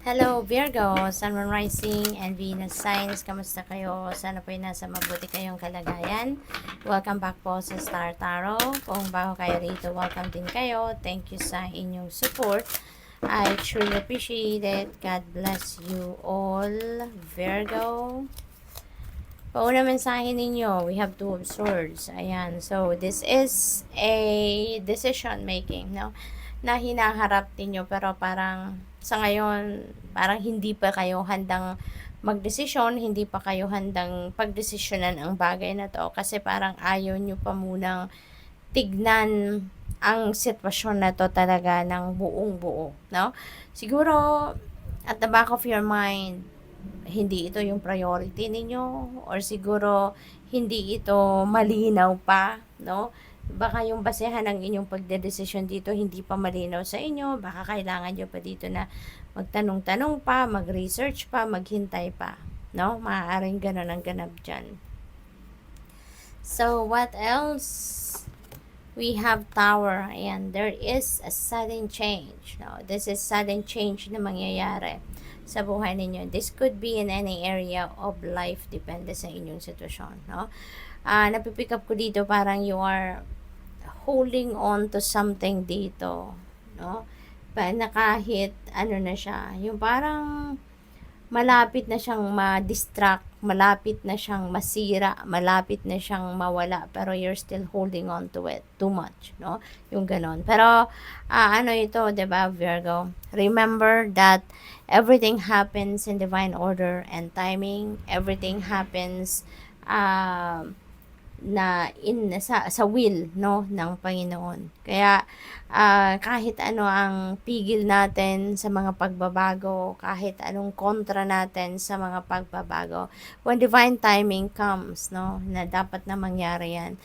Hello Virgo, Sun, Moon Rising, and Venus Signs. Kamusta kayo? Sana po ay nasa mabuti kayong kalagayan. Welcome back po sa Star Tarot. Kung bago kayo rito, welcome din kayo. Thank you sa inyong support. I truly appreciate it. God bless you all, Virgo. Pauna mensahe ninyo, we have Two of Swords. Ayan, so this is a decision making, no? Na hinaharap ninyo, pero parang sa ngayon, parang hindi pa kayo handang magdesisyon, hindi pa kayo handang pagdesisyonan ang bagay na to. Kasi parang ayaw nyo pa munang tignan ang sitwasyon na to talaga ng buong buo, no? Siguro, at the back of your mind, hindi ito yung priority ninyo, or siguro hindi ito malinaw pa, no? Baka yung basehan ng inyong pagdedesisyon dito hindi pa malinaw sa inyo, baka kailangan nyo pa dito na magtanong-tanong pa, mag-research pa, maghintay pa, no? Maaaring ganun ang ganap dyan. So, what else? We have Tower. Ayan, there is a sudden change. No, this is sudden change na mangyayari sa buhay ninyo. This could be in any area of life, depende sa inyong sitwasyon, no? Napipick up ko dito, parang you are holding on to something dito, no? Na kahit ano na siya, yung parang malapit na siyang ma-distract, malapit na siyang masira, malapit na siyang mawala, pero you're still holding on to it too much, no? Yung ganon. Pero, ano ito, diba, Virgo? Remember that everything happens in divine order and timing. Everything happens, sa will, no, ng Panginoon. Kaya kahit ano ang pigil natin sa mga pagbabago, kahit anong kontra natin sa mga pagbabago, when divine timing comes, no, na dapat na mangyari yan,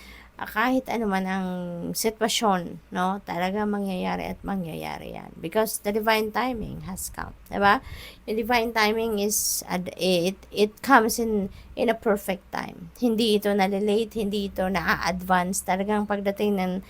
kahit ano man ang sitwasyon, no, talaga mangyayari at mangyayari yan. Because the divine timing has come, diba? The divine timing is, it comes in a perfect time. Hindi ito nalilate, hindi ito na-advance. Talagang pagdating ng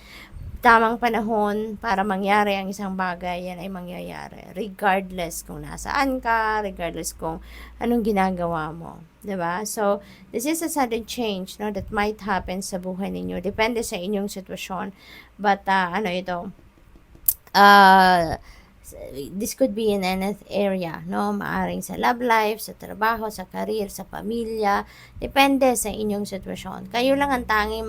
tamang panahon para mangyari ang isang bagay, yan ay mangyayari. Regardless kung nasaan ka, regardless kung anong ginagawa mo. Diba? So, this is a sudden change, no, that might happen sa buhay ninyo. Depende sa inyong sitwasyon. But, this could be in any area, no? Maaring sa love life, sa trabaho, sa career, sa pamilya. Depende sa inyong sitwasyon. Kayo lang ang tanging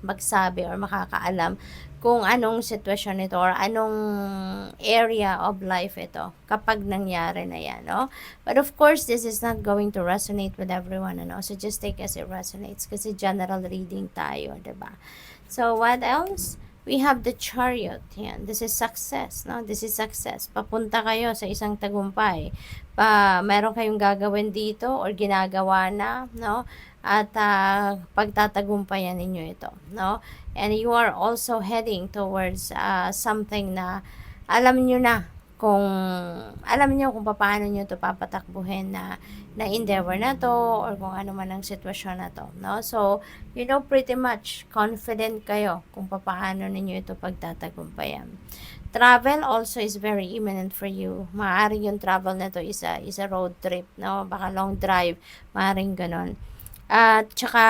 magsabi or makakaalam kung anong sitwasyon ito or anong area of life ito kapag nangyari na yan, no? But of course, this is not going to resonate with everyone, ano? So just take as it resonates kasi general reading tayo, diba? So what else? We have the Chariot. Yan. This is success, no? This is success. Papunta kayo sa isang tagumpay. Meron kayong gagawin dito or ginagawa na, no? At pagtatagumpayan ninyo ito, no? And you are also heading towards something na alam nyo na kung paano nyo to papatakbuhin na endeavor na to or kung ano man ang sitwasyon na to, no? So, you know, pretty much confident kayo kung paano ninyo ito pagtatagumpayan. Travel also is very imminent for you. Maaaring yung travel na to is a road trip, no? Baka long drive, maaaring ganon. At tsaka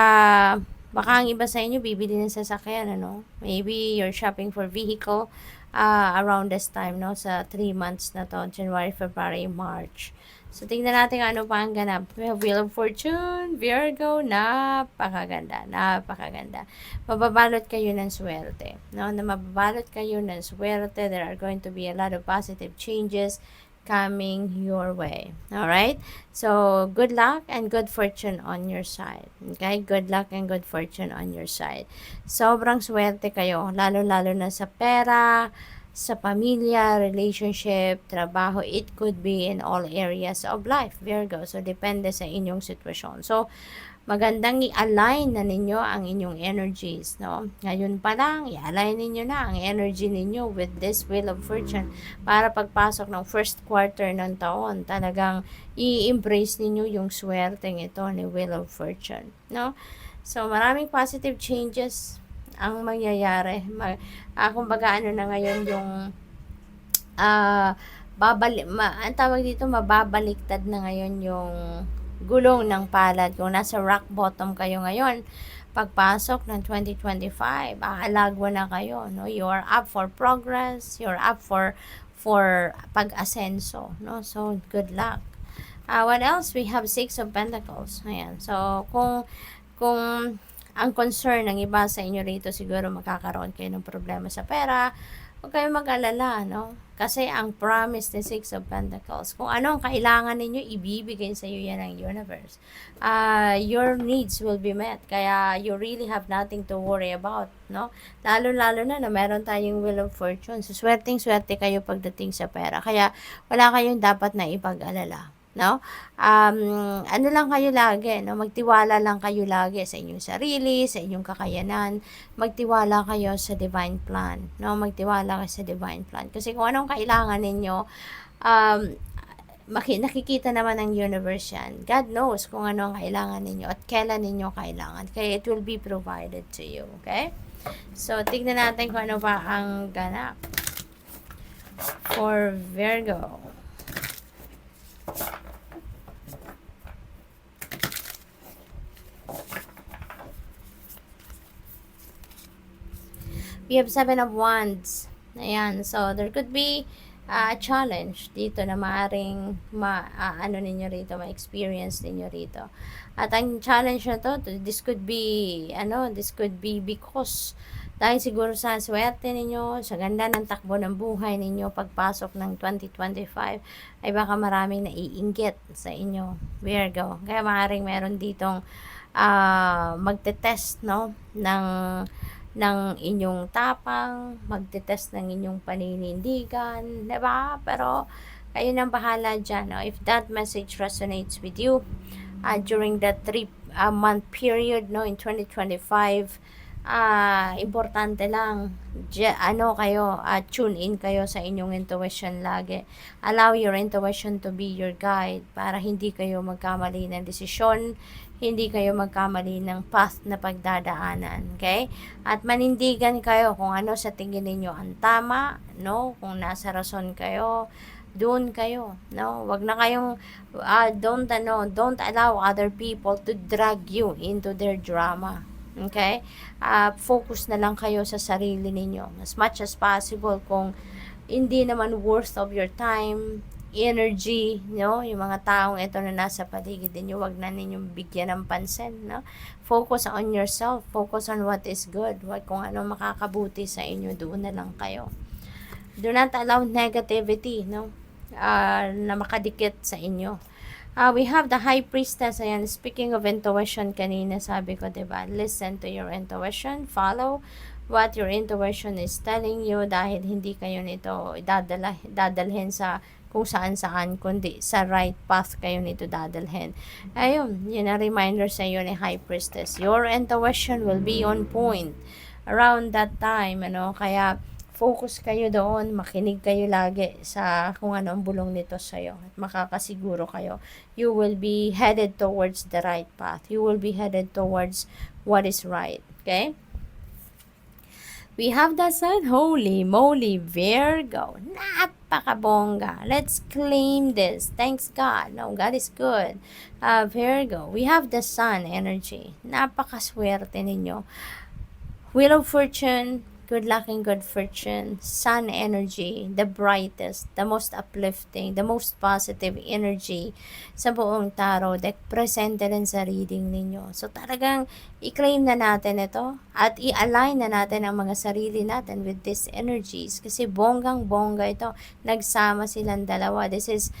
baka ang iba sa inyo bibili ng sasakyan, ano? Maybe you're shopping for vehicle around this time, no? Sa 3 months na to, January, February, March. So, tingnan natin ano pa ang ganap. We have Wheel of Fortune, Virgo, napakaganda, napakaganda. Mababalot kayo ng swerte, no? Na mababalot kayo ng swerte. There are going to be a lot of positive changes coming your way. Alright? So, good luck and good fortune on your side. Okay? Good luck and good fortune on your side. Sobrang swerte kayo, lalo-lalo na sa pera, sa pamilya, relationship, trabaho. It could be in all areas of life, Virgo. So, depende sa inyong sitwasyon. So, magandang i-align na ninyo ang inyong energies, no? Ngayon pa lang, i-align ninyo na ang energy ninyo with this Wheel of Fortune para pagpasok ng first quarter ng taon, talagang i-embrace ninyo yung swerteng ito ni Wheel of Fortune, no? So, maraming positive changes ang mangyayari. Kumbaga, ano na ngayon yung ang tawag dito, mababaliktad na ngayon yung gulong ng palad. Kung nasa rock bottom kayo ngayon, pagpasok ng 2025, aalagwa na kayo, no? You are up for progress, you're up for pag-asenso, no? So, good luck. What else? We have Six of Pentacles. Ayan. So, kung ang concern ng iba sa inyo rito, siguro magkakaroon kayo ng problema sa pera, huwag kayong mag-alala, no? Kasi ang promise ni Six of Pentacles, kung ano ang kailangan ninyo, ibibigay sa iyo yan ng universe. Your needs will be met. Kaya you really have nothing to worry about, no? Lalo-lalo na meron tayong Wheel of Fortune. So, swerteng-swerte kayo pagdating sa pera. Kaya wala kayong dapat na ipag-alala, no? Ano lang kayo lagi, no? Magtiwala lang kayo lagi sa inyong sarili, sa inyong kakayanan. Magtiwala kayo sa divine plan, no? Magtiwala kayo sa divine plan. Kasi kung anong kailangan ninyo, nakikita naman ng universe yan. God knows kung ano ang kailangan ninyo at kailan ninyo kailangan. Kaya it will be provided to you, okay? So, tignan natin kung ano pa ang ganap for Virgo. We have Seven of Wands. Ayan. So, there could be a challenge dito na maaring ano ninyo rito, ma-experience ninyo rito. At ang challenge na to, this could be because dahil siguro sa swerte ninyo, sa ganda ng takbo ng buhay ninyo, pagpasok ng 2025, ay baka maraming naiinggit sa inyo, Virgo. Kaya maaaring meron ditong magte-test, no, ng inyong tapang, magte-test ng inyong paninindigan, diba? Pero, kayo nang bahala dyan, no? If that message resonates with you, during that 3-month period, no, in 2025, importante lang, tune in kayo sa inyong intuition lagi. Allow your intuition to be your guide para hindi kayo magkamali ng desisyon, hindi kayo magkamali ng path na pagdadaanan, okay? At manindigan kayo kung ano sa tingin ninyo ang tama, no? Kung nasa rason kayo, doon kayo, no? Wag na kayong don't allow other people to drag you into their drama. Okay? Focus na lang kayo sa sarili ninyo as much as possible. Kung hindi naman worth of your time, energy, no? Yung mga taong ito na nasa paligid ninyo, wag na ninyong bigyan ng pansin, no? Focus on yourself, focus on what is good, wag kung ano makakabuti sa inyo, doon na lang kayo. Do not allow negativity, no? Na makadikit sa inyo. We have the High Priestess. Ayan, speaking of intuition, kanina sabi ko, diba? Listen to your intuition. Follow what your intuition is telling you dahil hindi kayo nito dadalhin sa kung saan-saan, kundi sa right path kayo nito dadalhin. Ayun, yun ang reminder sa iyo ni High Priestess. Your intuition will be on point around that time, ano? Kaya, focus kayo doon, makinig kayo lagi sa kung ano ang bulong nito sa'yo. At makakasiguro kayo, you will be headed towards the right path. You will be headed towards what is right. Okay? We have the Sun. Holy moly, Virgo. Napakabongga. Let's claim this. Thanks God. No, God is good. Virgo, we have the Sun energy. Napakaswerte ninyo. Wheel of Fortune, good luck and good fortune. Sun energy, the brightest, the most uplifting, the most positive energy sa buong tarot deck, presente rin sa reading ninyo. So talagang i-claim na natin ito at i-align na natin ang mga sarili natin with these energies kasi bonggang-bongga ito. Nagsama silang dalawa. This is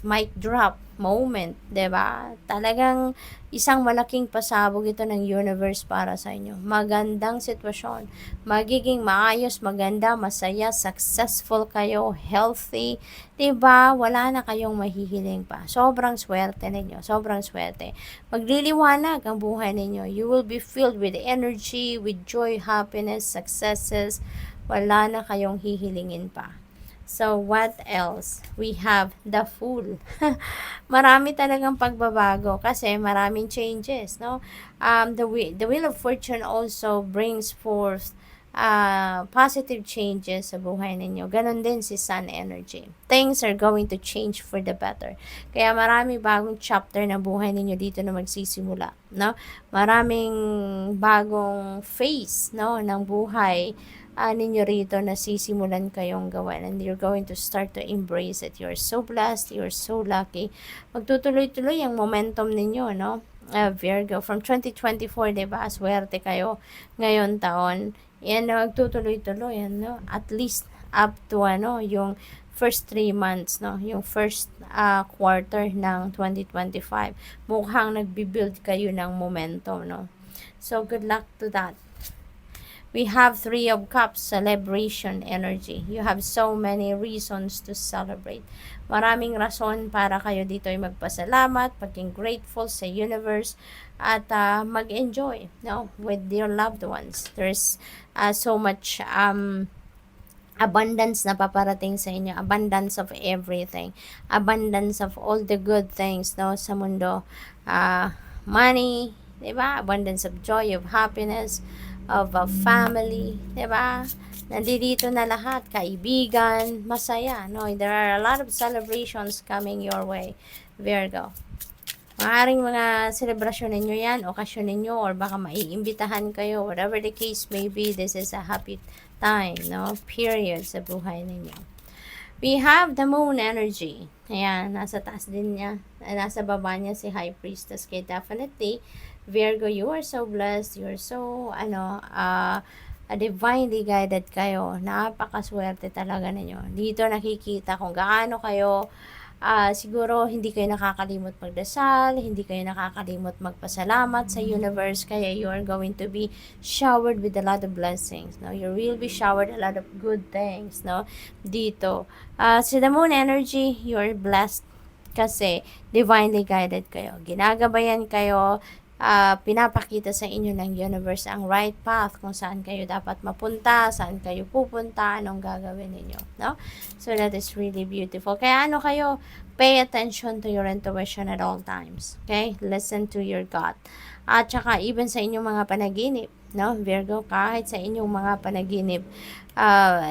mic drop moment, 'di ba? Talagang isang malaking pasabog ito ng universe para sa inyo. Magandang sitwasyon. Magiging maayos, maganda, masaya, successful kayo, healthy. 'Di ba? Wala na kayong mahihiling pa. Sobrang swerte ninyo. Sobrang swerte. Magliliwanag ang buhay ninyo. You will be filled with energy, with joy, happiness, successes. Wala na kayong hihilingin pa. So, what else? We have the Fool. Marami talagang pagbabago kasi maraming changes, no? The Wheel of Fortune also brings forth positive changes sa buhay ninyo. Ganon din si Sun energy. Things are going to change for the better. Kaya marami bagong chapter ng buhay ninyo dito na magsisimula, no? Maraming bagong phase, no, ng buhay ninyo rito na sisimulan kayong gawin, and you're going to start to embrace it. You're so blessed, you're so lucky. Magtutuloy-tuloy ang momentum ninyo, no? Virgo, from 2024, diba? Swerte kayo ngayon taon. Yan, magtutuloy-tuloy, ano? At least up to, yung first 3 months, no? Yung first quarter ng 2025. Mukhang nagbi-build kayo ng momentum, no? So, good luck to that. We have 3 of Cups, celebration energy. You have so many reasons to celebrate. Maraming rason para kayo dito ay magpasalamat, maging grateful sa universe, at mag-enjoy, no, with your loved ones. There's so much abundance na paparating sa inyo, abundance of everything, abundance of all the good things, no, sa mundo. Money, diba? Abundance of joy, of happiness, of a family, diba? Nandito na lahat, kaibigan, masaya, no? There are a lot of celebrations coming your way, Virgo. Maaring mga selebrasyon ninyo yan, okasyon ninyo, or baka maiimbitahan kayo, whatever the case may be, this is a happy time, no? Period sa buhay ninyo. We have the moon energy. Ayan, nasa taas din niya, nasa baba niya si High Priestess. Kaya definitely, Virgo, you are so blessed, you are so, divinely guided kayo. Napakaswerte talaga ninyo. Dito nakikita kung gaano kayo, siguro hindi kayo nakakalimot magdasal, hindi kayo nakakalimot magpasalamat sa universe, kaya you are going to be showered with a lot of blessings, no? You will be showered a lot of good things, no? Dito. Sa the moon energy, you are blessed kasi divinely guided kayo. Ginagabayan kayo, pinapakita sa inyo ng universe ang right path, kung saan kayo dapat mapunta, saan kayo pupunta, anong gagawin ninyo, no? So that is really beautiful. Kaya kayo, pay attention to your intuition at all times, okay? Listen to your gut. At saka even sa inyong mga panaginip, no, Virgo, kahit sa inyong mga panaginip,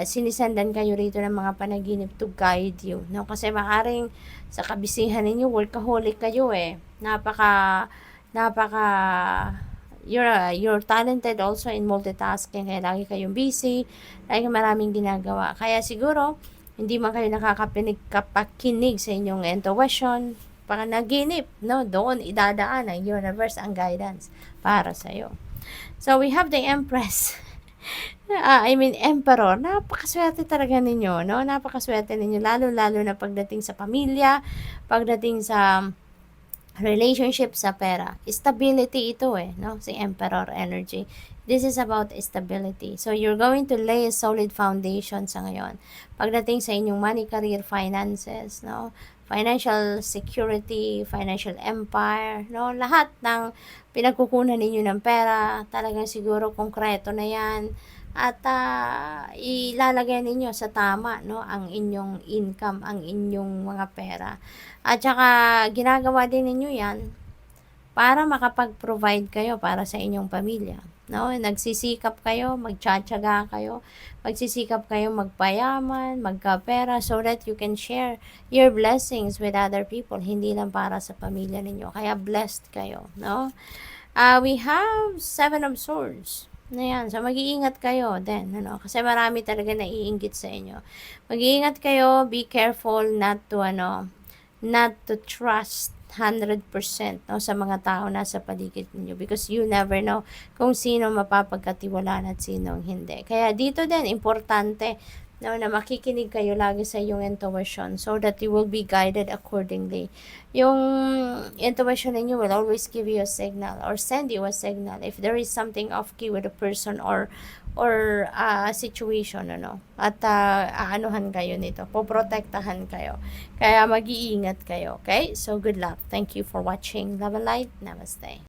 sinisendan kayo rito ng mga panaginip to guide you, no? Kasi maaaring sa kabisihan ninyo, workaholic kayo you're talented also in multitasking, kaya lagi kayong busy, lagi maraming ginagawa, kaya siguro hindi man kayo nakakapakinig sa inyong intuition, panaginip, no, doon idadaan ng universe ang guidance para sa iyo. So we have the Empress. Emperor. Napakaswerte talaga ninyo, no? Napakaswerte ninyo, lalo-lalo na pagdating sa pamilya, pagdating sa relationship, sa pera. Stability ito no? Si Emperor energy. This is about stability. So, you're going to lay a solid foundation sa ngayon. Pagdating sa inyong money, career, finances, no? Financial security, financial empire, no? Lahat ng pinagkukunan ninyo ng pera, talagang siguro konkreto na yan. At ilalagay ninyo sa tama, no, ang inyong income, ang inyong mga pera. At saka ginagawa din ninyo yan para makapag-provide kayo para sa inyong pamilya, no? Nagsisikap kayo, magtsatsaga kayo, magsisikap kayo magpayaman, magkapera, so that you can share your blessings with other people, hindi lang para sa pamilya ninyo. Kaya blessed kayo, no? We have 7 of Swords. Ayan, so mag-iingat kayo din, kasi marami talaga naiinggit sa inyo. Mag-iingat kayo, be careful not to trust 100%, no, sa mga tao na sa paligid niyo, because you never know kung sino mapapagkatiwalaan at sino hindi. Kaya dito din, importante, no, na makikinig kayo lagi sa yung intuition, so that you will be guided accordingly. Yung intuition ninyo will always give you a signal or send you a signal if there is something off key with a person or a situation, at aanuhan kayo nito, poprotektahan kayo, kaya mag-iingat kayo, okay? So good luck. Thank you for watching. Love and light. Namaste.